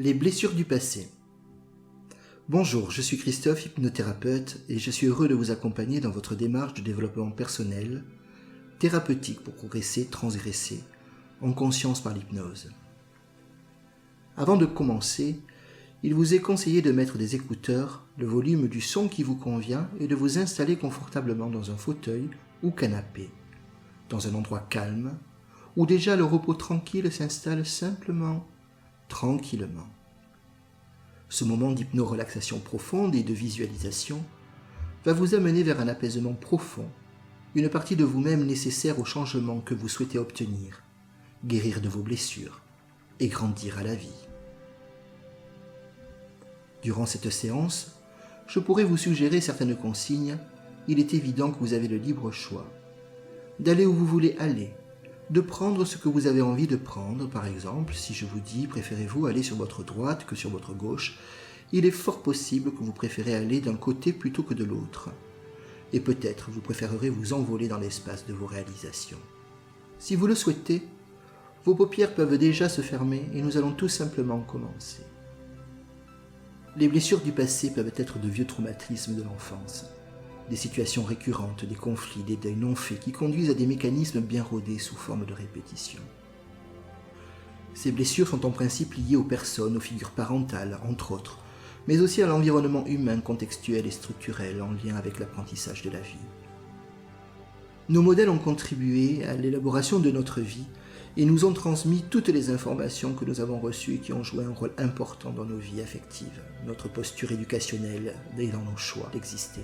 Les blessures du passé. Bonjour, je suis Christophe, hypnothérapeute, et je suis heureux de vous accompagner dans votre démarche de développement personnel, thérapeutique pour progresser, transgresser, en conscience par l'hypnose. Avant de commencer, il vous est conseillé de mettre des écouteurs, le volume du son qui vous convient et de vous installer confortablement dans un fauteuil ou canapé, dans un endroit calme, où déjà le repos tranquille s'installe simplement, tranquillement. Ce moment d'hypno-relaxation profonde et de visualisation va vous amener vers un apaisement profond, une partie de vous-même nécessaire au changement que vous souhaitez obtenir, guérir de vos blessures et grandir à la vie. Durant cette séance, je pourrais vous suggérer certaines consignes. Il est évident que vous avez le libre choix d'aller où vous voulez aller, de prendre ce que vous avez envie de prendre. Par exemple, si je vous dis « préférez-vous aller sur votre droite que sur votre gauche ?» il est fort possible que vous préférez aller d'un côté plutôt que de l'autre. Et peut-être vous préférerez vous envoler dans l'espace de vos réalisations. Si vous le souhaitez, vos paupières peuvent déjà se fermer et nous allons tout simplement commencer. Les blessures du passé peuvent être de vieux traumatismes de l'enfance, des situations récurrentes, des conflits, des deuils non faits qui conduisent à des mécanismes bien rodés sous forme de répétition. Ces blessures sont en principe liées aux personnes, aux figures parentales, entre autres, mais aussi à l'environnement humain contextuel et structurel en lien avec l'apprentissage de la vie. Nos modèles ont contribué à l'élaboration de notre vie et nous ont transmis toutes les informations que nous avons reçues et qui ont joué un rôle important dans nos vies affectives, notre posture éducationnelle et dans nos choix d'exister.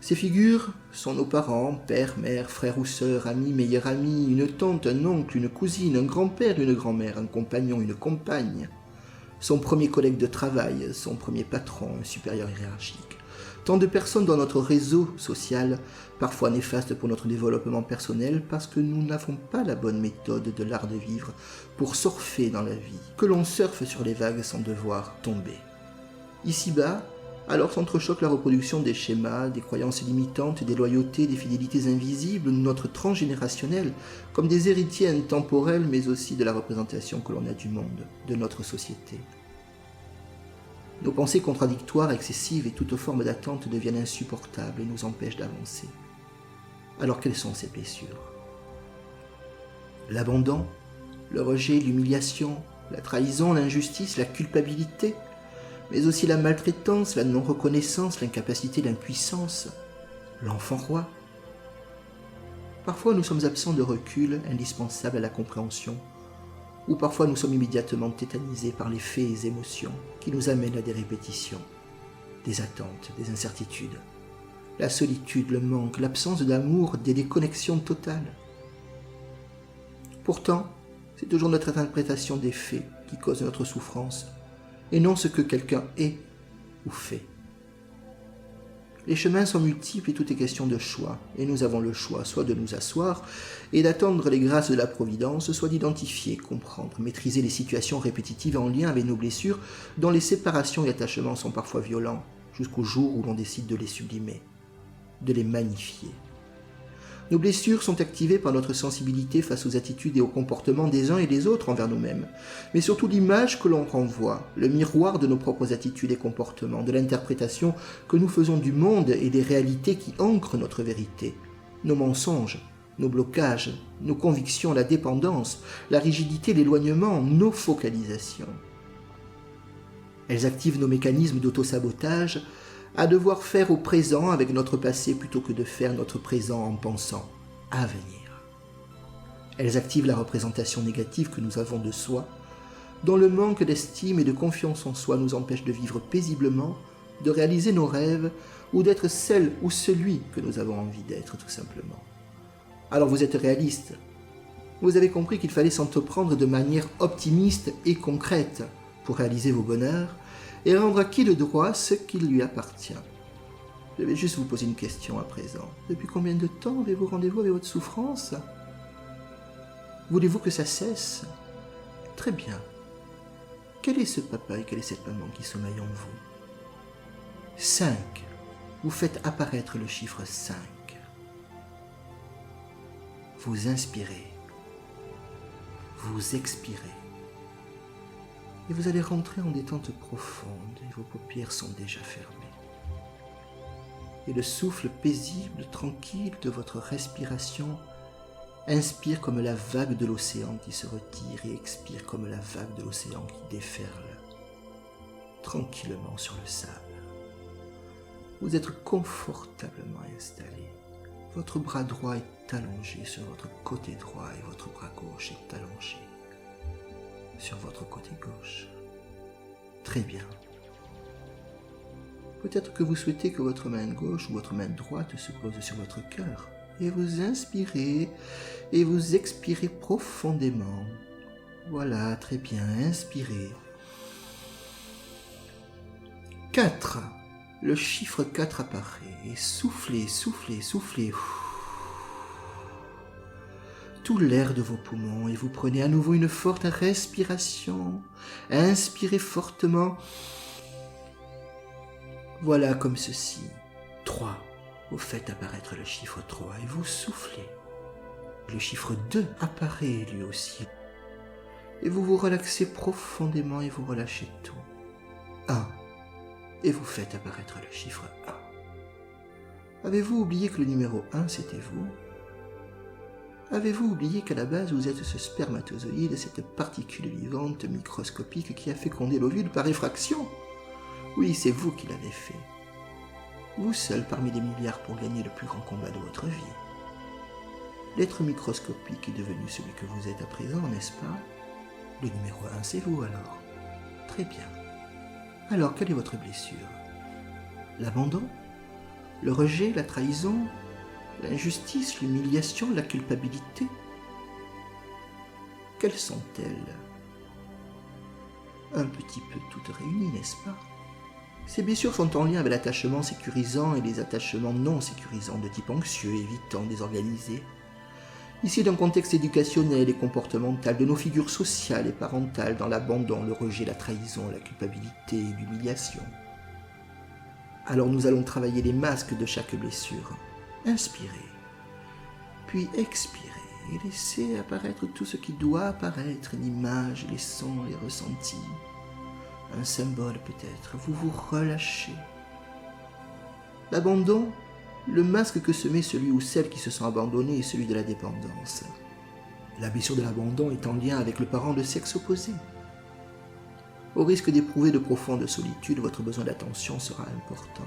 Ces figures sont nos parents, père, mère, frère ou sœur, amis, meilleurs amis, une tante, un oncle, une cousine, un grand-père, une grand-mère, un compagnon, une compagne, son premier collègue de travail, son premier patron, un supérieur hiérarchique. Tant de personnes dans notre réseau social, parfois néfastes pour notre développement personnel parce que nous n'avons pas la bonne méthode de l'art de vivre pour surfer dans la vie, que l'on surfe sur les vagues sans devoir tomber. Ici-bas, alors s'entrechoque la reproduction des schémas, des croyances limitantes, des loyautés, des fidélités invisibles, notre transgénérationnel, comme des héritiers intemporels, mais aussi de la représentation que l'on a du monde, de notre société. Nos pensées contradictoires, excessives et toute forme d'attente deviennent insupportables et nous empêchent d'avancer. Alors quelles sont ces blessures ? L'abandon, le rejet, l'humiliation, la trahison, l'injustice, la culpabilité, mais aussi la maltraitance, la non-reconnaissance, l'incapacité, l'impuissance, l'enfant roi. Parfois nous sommes absents de recul indispensable à la compréhension, ou parfois nous sommes immédiatement tétanisés par les faits et les émotions qui nous amènent à des répétitions, des attentes, des incertitudes, la solitude, le manque, l'absence d'amour, des déconnexions totales. Pourtant, c'est toujours notre interprétation des faits qui cause notre souffrance, et non ce que quelqu'un est ou fait. Les chemins sont multiples et tout est question de choix, et nous avons le choix soit de nous asseoir et d'attendre les grâces de la Providence, soit d'identifier, comprendre, maîtriser les situations répétitives en lien avec nos blessures dont les séparations et attachements sont parfois violents, jusqu'au jour où l'on décide de les sublimer, de les magnifier. Nos blessures sont activées par notre sensibilité face aux attitudes et aux comportements des uns et des autres envers nous-mêmes, mais surtout l'image que l'on renvoie, le miroir de nos propres attitudes et comportements, de l'interprétation que nous faisons du monde et des réalités qui ancrent notre vérité, nos mensonges, nos blocages, nos convictions, la dépendance, la rigidité, l'éloignement, nos focalisations. Elles activent nos mécanismes d'auto-sabotage, à devoir faire au présent avec notre passé plutôt que de faire notre présent en pensant à venir. Elles activent la représentation négative que nous avons de soi, dont le manque d'estime et de confiance en soi nous empêche de vivre paisiblement, de réaliser nos rêves ou d'être celle ou celui que nous avons envie d'être tout simplement. Alors vous êtes réaliste. Vous avez compris qu'il fallait s'entreprendre de manière optimiste et concrète pour réaliser vos bonheurs et rendre à qui de droit ce qui lui appartient. Je vais juste vous poser une question à présent. Depuis combien de temps avez-vous rendez-vous avec votre souffrance ? Voulez-vous que ça cesse ? Très bien. Quel est ce papa et quelle est cette maman qui sommeillent en vous ? 5. Vous faites apparaître le chiffre 5. Vous inspirez. Vous expirez. et vous allez rentrer en détente profonde et vos paupières sont déjà fermées. Et le souffle paisible, tranquille de votre respiration inspire comme la vague de l'océan qui se retire et expire comme la vague de l'océan qui déferle tranquillement sur le sable. Vous êtes confortablement installé. Votre bras droit est allongé sur votre côté droit et votre bras gauche est allongé sur votre côté gauche. Très bien. Peut-être que vous souhaitez que votre main gauche ou votre main droite se pose sur votre cœur. Et vous inspirez et vous expirez profondément. Voilà, très bien, inspirez. 4. Le chiffre 4 apparaît et soufflez, soufflez, soufflez. Tout l'air de vos poumons et vous prenez à nouveau une forte respiration. Inspirez fortement. Voilà comme ceci. 3. Vous faites apparaître le chiffre 3 et vous soufflez. Le chiffre 2 apparaît lui aussi. Et vous vous relaxez profondément et vous relâchez tout. 1. Et vous faites apparaître le chiffre 1. Avez-vous oublié que le numéro 1 c'était vous ? Avez-vous oublié qu'à la base vous êtes ce spermatozoïde, cette particule vivante microscopique qui a fécondé l'ovule par effraction ? Oui, c'est vous qui l'avez fait. Vous seul parmi des milliards pour gagner le plus grand combat de votre vie. L'être microscopique est devenu celui que vous êtes à présent, n'est-ce pas ? Le numéro 1, c'est vous alors. Très bien. Alors, quelle est votre blessure ? L'abandon ? Le rejet, la trahison ? L'injustice, l'humiliation, la culpabilité ? Quelles sont-elles ? Un petit peu toutes réunies, n'est-ce pas ? Ces blessures sont en lien avec l'attachement sécurisant et les attachements non sécurisants de type anxieux, évitant, désorganisé. Ici, d'un contexte éducationnel et comportemental, de nos figures sociales et parentales dans l'abandon, le rejet, la trahison, la culpabilité et l'humiliation. Alors nous allons travailler les masques de chaque blessure. Inspirez, puis expirez et laissez apparaître tout ce qui doit apparaître, l'image, les sons, les ressentis. Un symbole peut-être, vous vous relâchez. L'abandon, le masque que se met celui ou celle qui se sent abandonné est celui de la dépendance. La blessure de l'abandon est en lien avec le parent de sexe opposé. Au risque d'éprouver de profondes solitudes, votre besoin d'attention sera important.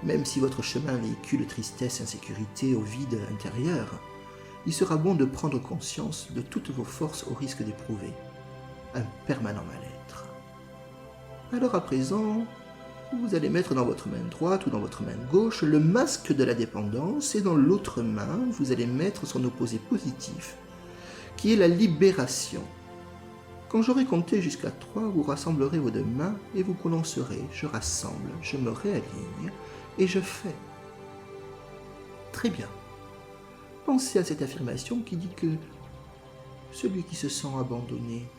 Même si votre chemin véhicule tristesse, insécurité au vide intérieur, il sera bon de prendre conscience de toutes vos forces au risque d'éprouver un permanent mal-être. Alors à présent, vous allez mettre dans votre main droite ou dans votre main gauche le masque de la dépendance et dans l'autre main, vous allez mettre son opposé positif, qui est la libération. Quand j'aurai compté jusqu'à 3, vous rassemblerez vos deux mains et vous prononcerez « je rassemble, je me réaligne et je fais ». Très bien. Pensez à cette affirmation qui dit que celui qui se sent abandonné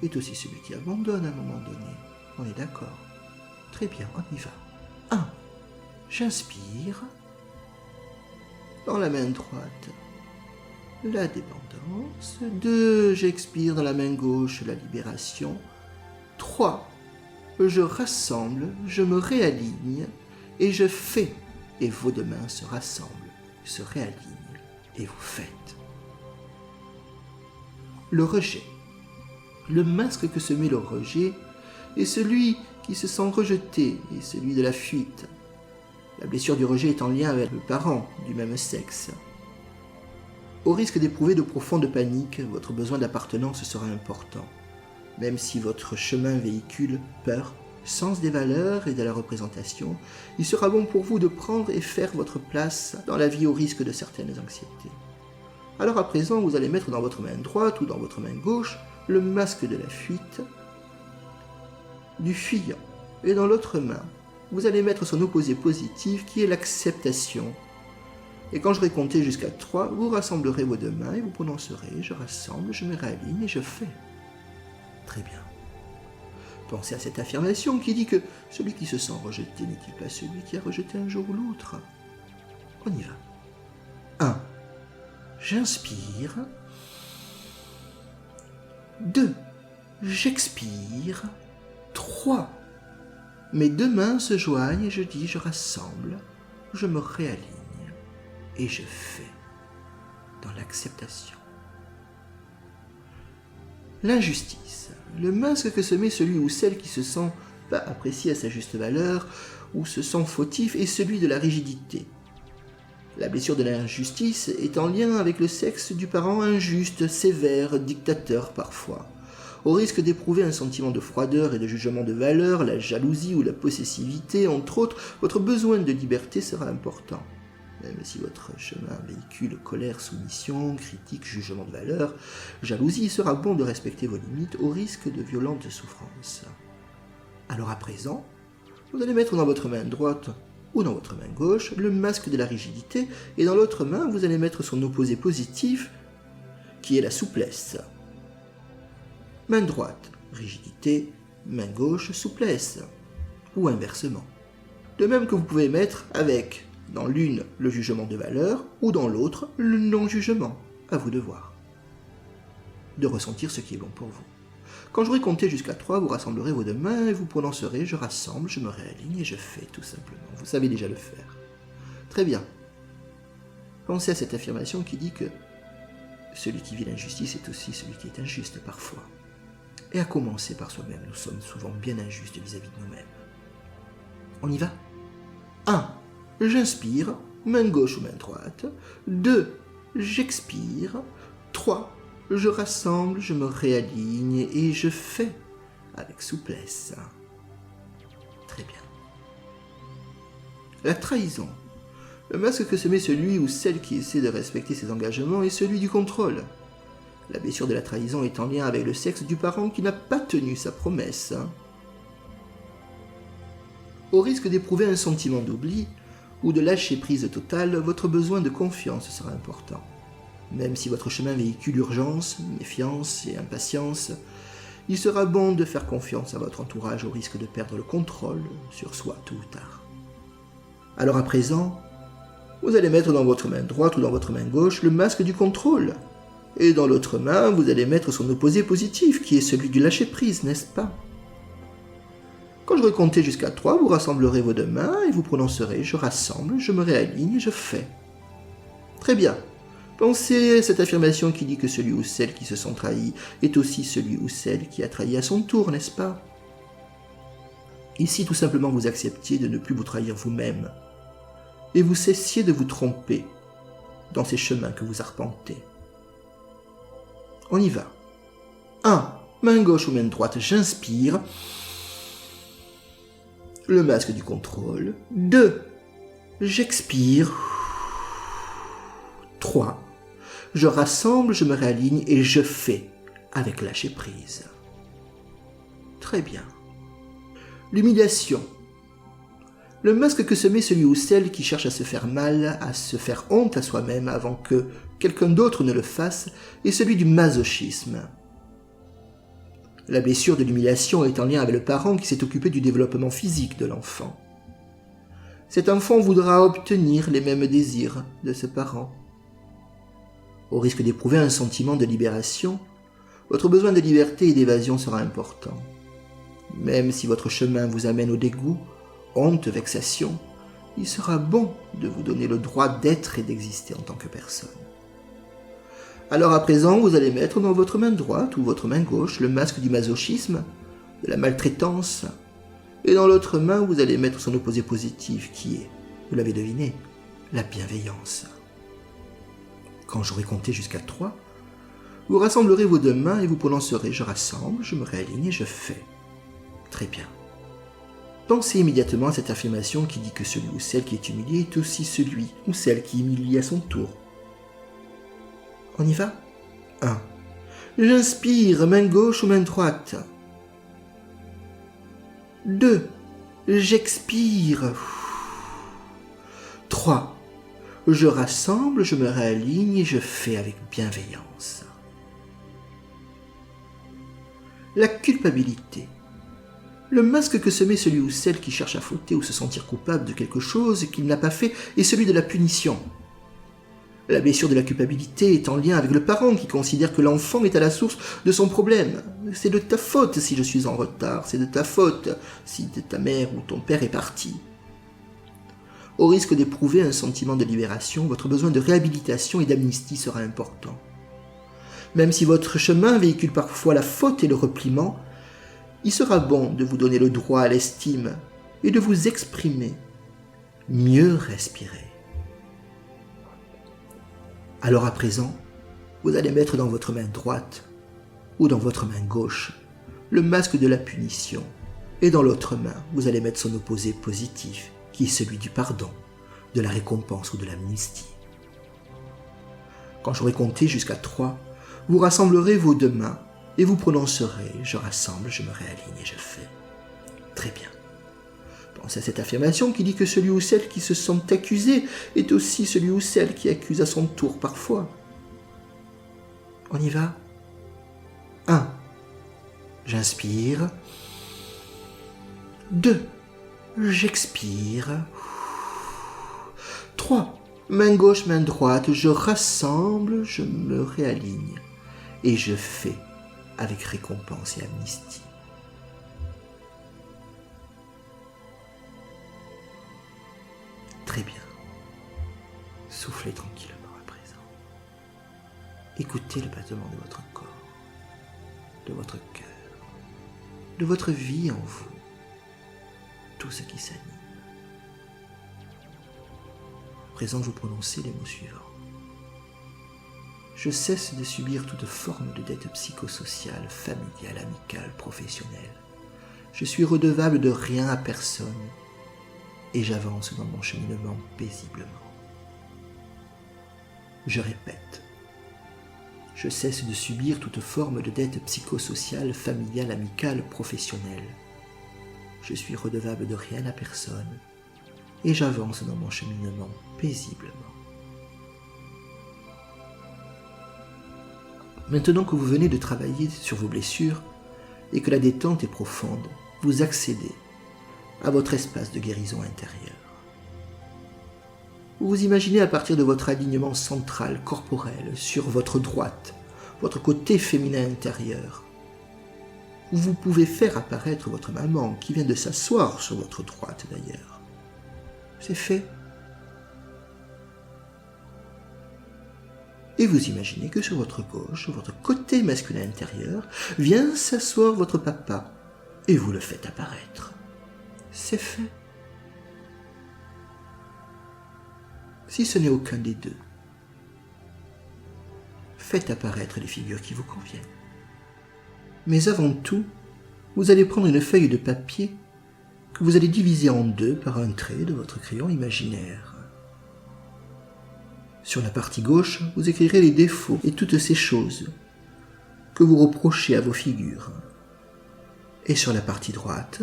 est aussi celui qui abandonne à un moment donné. On est d'accord? Très bien, on y va. 1. J'inspire. Dans la main droite, la dépendance. 2. J'expire dans la main gauche, la libération. 3. Je rassemble, je me réaligne et je fais. Et vos deux mains se rassemblent, se réalignent et vous faites. Le rejet. Le masque que se met le rejet est celui qui se sent rejeté et celui de la fuite. La blessure du rejet est en lien avec le parent du même sexe. Au risque d'éprouver de profondes paniques, votre besoin d'appartenance sera important, même si votre chemin véhicule peur, sens des valeurs et de la représentation, il sera bon pour vous de prendre et faire votre place dans la vie au risque de certaines anxiétés. Alors à présent, vous allez mettre dans votre main droite ou dans votre main gauche le masque de la fuite, du fuyant, et dans l'autre main, vous allez mettre son opposé positif qui est l'acceptation. Et quand j'aurai compté jusqu'à 3, vous rassemblerez vos deux mains et vous prononcerez « je rassemble, je me réaligne et je fais ». Très bien. Pensez à cette affirmation qui dit que celui qui se sent rejeté n'est-il pas celui qui a rejeté un jour ou l'autre? On y va. 1. J'inspire. 2. J'expire. 3. Mes deux mains se joignent et je dis, je rassemble, je me réaligne et je fais dans l'acceptation. L'injustice, le masque que se met celui ou celle qui se sent pas apprécié à sa juste valeur ou se sent fautif est celui de la rigidité. La blessure de l'injustice est en lien avec le sexe du parent injuste, sévère, dictateur parfois. Au risque d'éprouver un sentiment de froideur et de jugement de valeur, la jalousie ou la possessivité, entre autres, votre besoin de liberté sera important. Même si votre chemin véhicule colère, soumission, critique, jugement de valeur, jalousie, il sera bon de respecter vos limites au risque de violentes souffrances. Alors à présent, vous allez mettre dans votre main droite ou dans votre main gauche le masque de la rigidité et dans l'autre main, vous allez mettre son opposé positif qui est la souplesse. Main droite, rigidité, main gauche, souplesse, ou inversement. De même que vous pouvez mettre avec, dans l'une, le jugement de valeur, ou dans l'autre, le non-jugement. À vous de voir. De ressentir ce qui est bon pour vous. Quand j'aurai compté jusqu'à 3, vous rassemblerez vos deux mains et vous prononcerez « je rassemble, je me réaligne et je fais » tout simplement. Vous savez déjà le faire. Très bien. Pensez à cette affirmation qui dit que celui qui vit l'injustice est aussi celui qui est injuste parfois. Et à commencer par soi-même, nous sommes souvent bien injustes vis-à-vis de nous-mêmes. On y va ? 1. J'inspire, main gauche ou main droite. 2. J'expire. 3. Je rassemble, je me réaligne et je fais avec souplesse. Très bien. La trahison. Le masque que se met celui ou celle qui essaie de respecter ses engagements est celui du contrôle. La blessure de la trahison est en lien avec le sexe du parent qui n'a pas tenu sa promesse. Au risque d'éprouver un sentiment d'oubli ou de lâcher prise totale, votre besoin de confiance sera important. Même si votre chemin véhicule urgence, méfiance et impatience, il sera bon de faire confiance à votre entourage au risque de perdre le contrôle sur soi tôt ou tard. Alors à présent, vous allez mettre dans votre main droite ou dans votre main gauche le masque du contrôle. Et dans l'autre main, vous allez mettre son opposé positif, qui est celui du lâcher-prise, n'est-ce pas ? Quand j'aurai compté jusqu'à 3, vous rassemblerez vos deux mains et vous prononcerez « je rassemble, je me réaligne, je fais ». Très bien. Pensez à cette affirmation qui dit que celui ou celle qui se sent trahi est aussi celui ou celle qui a trahi à son tour, n'est-ce pas ? Ici, tout simplement, vous acceptiez de ne plus vous trahir vous-même et vous cessiez de vous tromper dans ces chemins que vous arpentez. On y va. 1. Main gauche ou main droite, j'inspire. Le masque du contrôle. 2. J'expire. 3. Je rassemble, je me réaligne et je fais avec lâcher prise. Très bien. L'humiliation. Le masque que se met celui ou celle qui cherche à se faire mal, à se faire honte à soi-même avant que quelqu'un d'autre ne le fasse, est celui du masochisme. La blessure de l'humiliation est en lien avec le parent qui s'est occupé du développement physique de l'enfant. Cet enfant voudra obtenir les mêmes désirs de ce parent. Au risque d'éprouver un sentiment de libération, votre besoin de liberté et d'évasion sera important. Même si votre chemin vous amène au dégoût, honte, vexation, il sera bon de vous donner le droit d'être et d'exister en tant que personne. Alors à présent, vous allez mettre dans votre main droite ou votre main gauche le masque du masochisme, de la maltraitance, et dans l'autre main, vous allez mettre son opposé positif qui est, vous l'avez deviné, la bienveillance. Quand j'aurai compté jusqu'à 3, vous rassemblerez vos deux mains et vous prononcerez « je rassemble, je me réaligne et je fais ». Très bien. Pensez immédiatement à cette affirmation qui dit que celui ou celle qui est humilié est aussi celui ou celle qui humilie à son tour. On y va ? 1. J'inspire, main gauche ou main droite. 2. J'expire. 3. Je rassemble, je me réaligne et je fais avec bienveillance. La culpabilité. Le masque que se met celui ou celle qui cherche à fauter ou se sentir coupable de quelque chose qu'il n'a pas fait est celui de la punition. La blessure de la culpabilité est en lien avec le parent qui considère que l'enfant est à la source de son problème. C'est de ta faute si je suis en retard, c'est de ta faute si ta mère ou ton père est parti. Au risque d'éprouver un sentiment de libération, votre besoin de réhabilitation et d'amnistie sera important. Même si votre chemin véhicule parfois la faute et le repliement, il sera bon de vous donner le droit à l'estime et de vous exprimer. Mieux respirer. Alors à présent, vous allez mettre dans votre main droite ou dans votre main gauche le masque de la punition et dans l'autre main, vous allez mettre son opposé positif qui est celui du pardon, de la récompense ou de l'amnistie. Quand j'aurai compté jusqu'à 3, vous rassemblerez vos deux mains et vous prononcerez « je rassemble, je me réaligne et je fais ». Très bien. Pensez à cette affirmation qui dit que celui ou celle qui se sent accusé est aussi celui ou celle qui accuse à son tour parfois. On y va ? 1. J'inspire. 2. J'expire. 3. Main gauche, main droite, je rassemble, je me réaligne et je fais avec récompense et amnistie. Très bien. Soufflez tranquillement à présent. Écoutez le battement de votre corps, de votre cœur, de votre vie en vous, tout ce qui s'anime. À présent, vous prononcez les mots suivants. Je cesse de subir toute forme de dette psychosociale, familiale, amicale, professionnelle. Je suis redevable de rien à personne et j'avance dans mon cheminement paisiblement. Je répète. Je cesse de subir toute forme de dette psychosociale, familiale, amicale, professionnelle. Je suis redevable de rien à personne et j'avance dans mon cheminement paisiblement. Maintenant que vous venez de travailler sur vos blessures et que la détente est profonde, vous accédez à votre espace de guérison intérieure. Vous vous imaginez à partir de votre alignement central, corporel, sur votre droite, votre côté féminin intérieur, où vous pouvez faire apparaître votre maman qui vient de s'asseoir sur votre droite d'ailleurs. C'est fait. Et vous imaginez que sur votre gauche, votre côté masculin intérieur, vient s'asseoir votre papa, et vous le faites apparaître. C'est fait. Si ce n'est aucun des deux, faites apparaître les figures qui vous conviennent. Mais avant tout, vous allez prendre une feuille de papier que vous allez diviser en deux par un trait de votre crayon imaginaire. Sur la partie gauche, vous écrirez les défauts et toutes ces choses que vous reprochez à vos figures. Et sur la partie droite,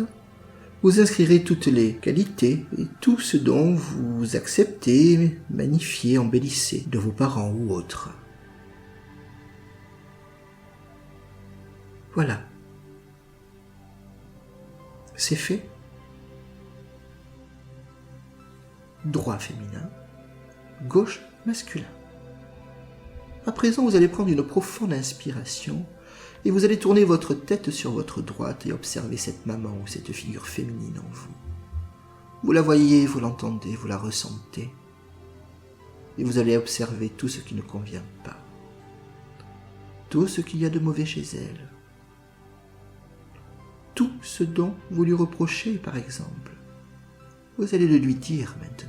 vous inscrirez toutes les qualités et tout ce dont vous acceptez, magnifiez, embellissez de vos parents ou autres. Voilà. C'est fait. Droit féminin, gauche masculin. À présent, vous allez prendre une profonde inspiration et vous allez tourner votre tête sur votre droite et observer cette maman ou cette figure féminine en vous. Vous la voyez, vous l'entendez, vous la ressentez et vous allez observer tout ce qui ne convient pas, tout ce qu'il y a de mauvais chez elle, tout ce dont vous lui reprochez par exemple. Vous allez le lui dire maintenant.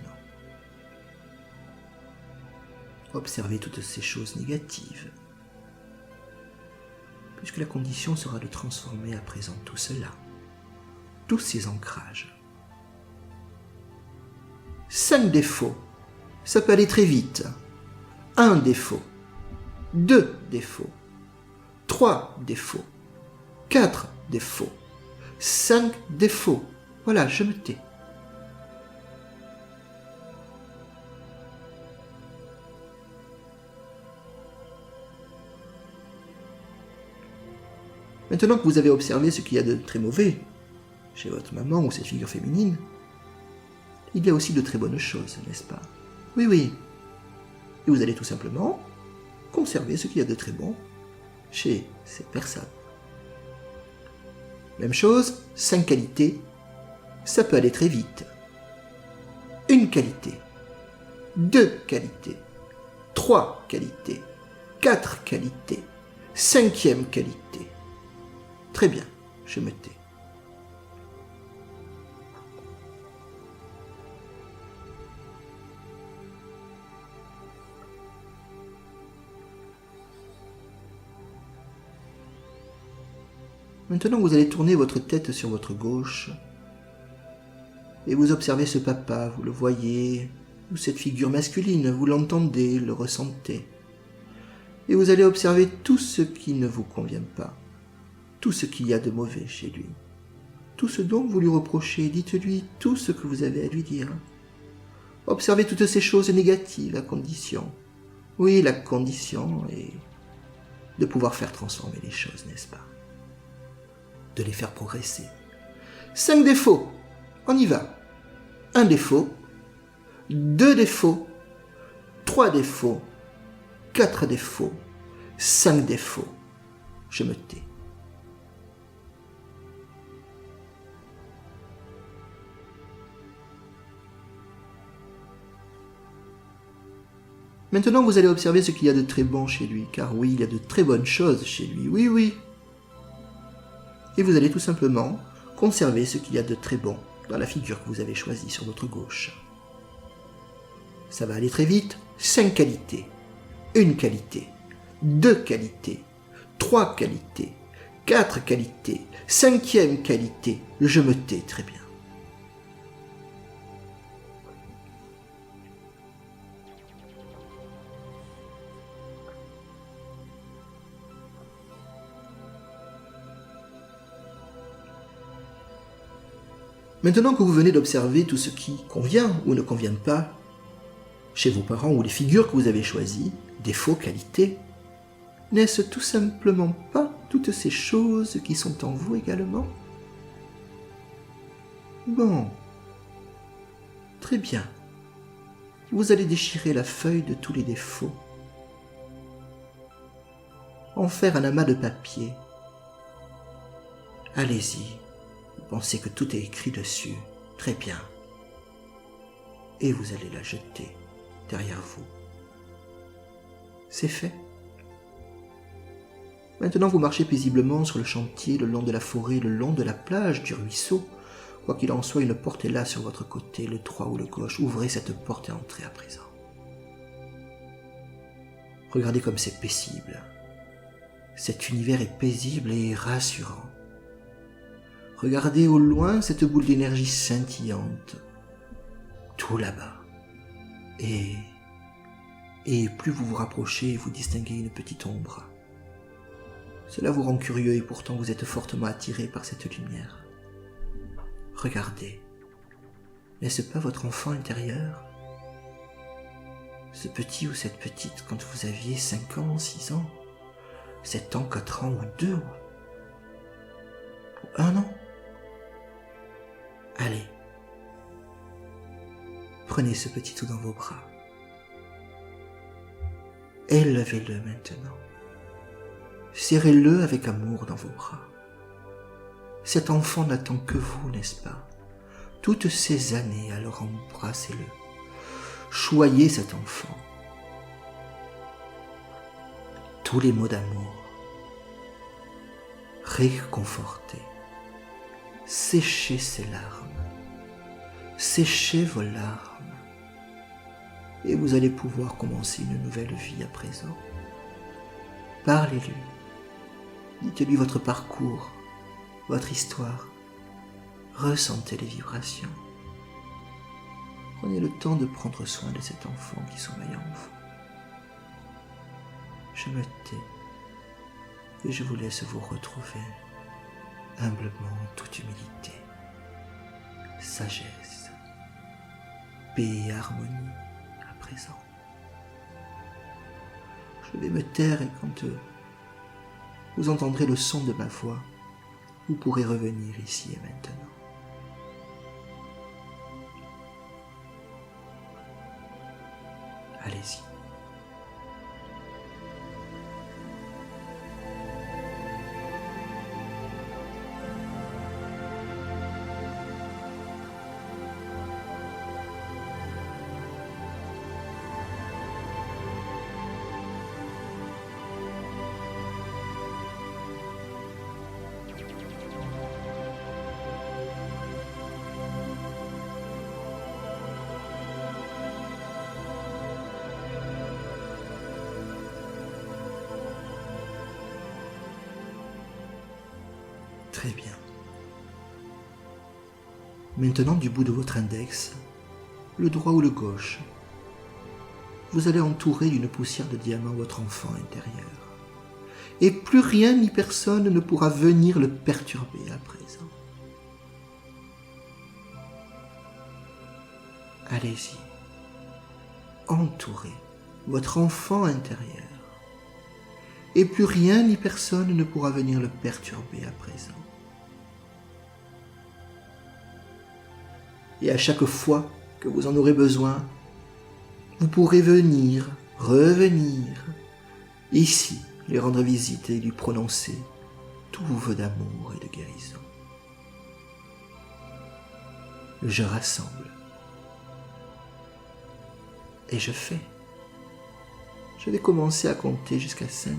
Observez toutes ces choses négatives, puisque la condition sera de transformer à présent tout cela, tous ces ancrages. 5 défauts, ça peut aller très vite. 1 défaut, 2 défauts, 3 défauts, 4 défauts, 5 défauts. Voilà, je me tais. Maintenant que vous avez observé ce qu'il y a de très mauvais chez votre maman ou cette figure féminine, il y a aussi de très bonnes choses, n'est-ce pas ? Oui, oui. Et vous allez tout simplement conserver ce qu'il y a de très bon chez cette personne. Même chose, 5 qualités, ça peut aller très vite. 1 qualité, 2 qualités, 3 qualités, 4 qualités, 5e qualité. Très bien, je me tais. Maintenant, vous allez tourner votre tête sur votre gauche et vous observez ce papa, vous le voyez, ou cette figure masculine, vous l'entendez, le ressentez. Et vous allez observer tout ce qui ne vous convient pas, tout ce qu'il y a de mauvais chez lui, tout ce dont vous lui reprochez, dites-lui tout ce que vous avez à lui dire. Observez toutes ces choses négatives à condition. Oui, la condition est de pouvoir faire transformer les choses, n'est-ce pas? De les faire progresser. 5 défauts, on y va. 1 défaut, 2 défauts, 3 défauts, 4 défauts, 5 défauts. Je me tais. Maintenant, vous allez observer ce qu'il y a de très bon chez lui, car oui, il y a de très bonnes choses chez lui, oui, oui. Et vous allez tout simplement conserver ce qu'il y a de très bon dans la figure que vous avez choisie sur votre gauche. Ça va aller très vite. 5 qualités, 1 qualité, 2 qualités, 3 qualités, 4 qualités, 5e qualité. Je me tais, très bien. Maintenant que vous venez d'observer tout ce qui convient ou ne convient pas chez vos parents ou les figures que vous avez choisies, défauts, qualités, n'est-ce tout simplement pas toutes ces choses qui sont en vous également? Bon, très bien. Vous allez déchirer la feuille de tous les défauts, en faire un amas de papier. Allez-y. Pensez que tout est écrit dessus. Très bien. Et vous allez la jeter derrière vous. C'est fait. Maintenant, vous marchez paisiblement sur le chantier, le long de la forêt, le long de la plage, du ruisseau. Quoi qu'il en soit, une porte est là sur votre côté, le droit ou le gauche. Ouvrez cette porte et entrez à présent. Regardez comme c'est paisible. Cet univers est paisible et rassurant. Regardez au loin cette boule d'énergie scintillante, tout là-bas. Et plus vous vous rapprochez, vous distinguez une petite ombre. Cela vous rend curieux et pourtant vous êtes fortement attiré par cette lumière. Regardez, n'est-ce pas votre enfant intérieur? Ce petit ou cette petite quand vous aviez 5 ans, 6 ans, 7 ans, 4 ans ou 2 ou 1 an? Allez, prenez ce petit tout dans vos bras. Élevez-le maintenant. Serrez-le avec amour dans vos bras. Cet enfant n'attend que vous, n'est-ce pas? Toutes ces années, alors embrassez-le. Choyez cet enfant. Tous les mots d'amour. Réconfortez. Séchez ses larmes. Séchez vos larmes. Et vous allez pouvoir commencer une nouvelle vie à présent. Parlez-lui. Dites-lui votre parcours, votre histoire. Ressentez les vibrations. Prenez le temps de prendre soin de cet enfant qui sommeille en vous. Je me tais et je vous laisse vous retrouver humblement en toute humilité, sagesse, paix et harmonie à présent. Je vais me taire et quand vous entendrez le son de ma voix, vous pourrez revenir ici et maintenant. Allez-y. Très bien. Maintenant, du bout de votre index, le droit ou le gauche, vous allez entourer d'une poussière de diamant votre enfant intérieur. Et plus rien ni personne ne pourra venir le perturber à présent. Allez-y, entourez votre enfant intérieur. Et plus rien ni personne ne pourra venir le perturber à présent. Et à chaque fois que vous en aurez besoin, vous pourrez venir, revenir, ici, lui rendre visite et lui prononcer tous vos vœux d'amour et de guérison. Je rassemble. Et je fais. Je vais commencer à compter jusqu'à 5.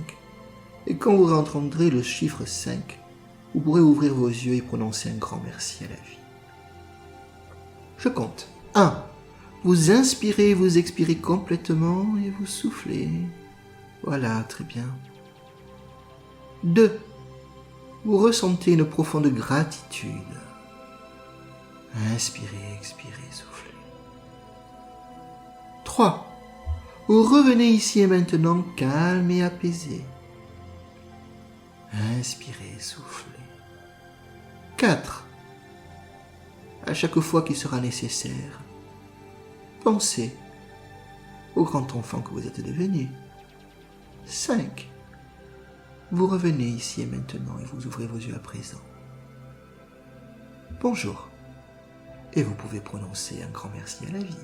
Et quand vous entendrez le chiffre 5, vous pourrez ouvrir vos yeux et prononcer un grand merci à la vie. Je compte. 1. Vous inspirez, vous expirez complètement et vous soufflez. Voilà, très bien. 2. Vous ressentez une profonde gratitude. Inspirez, expirez, soufflez. 3. Vous revenez ici et maintenant calme et apaisé. Inspirez, soufflez. 4. À chaque fois qu'il sera nécessaire, pensez au grand enfant que vous êtes devenu. 5. Vous revenez ici et maintenant et vous ouvrez vos yeux à présent. Bonjour. Et vous pouvez prononcer un grand merci à la vie.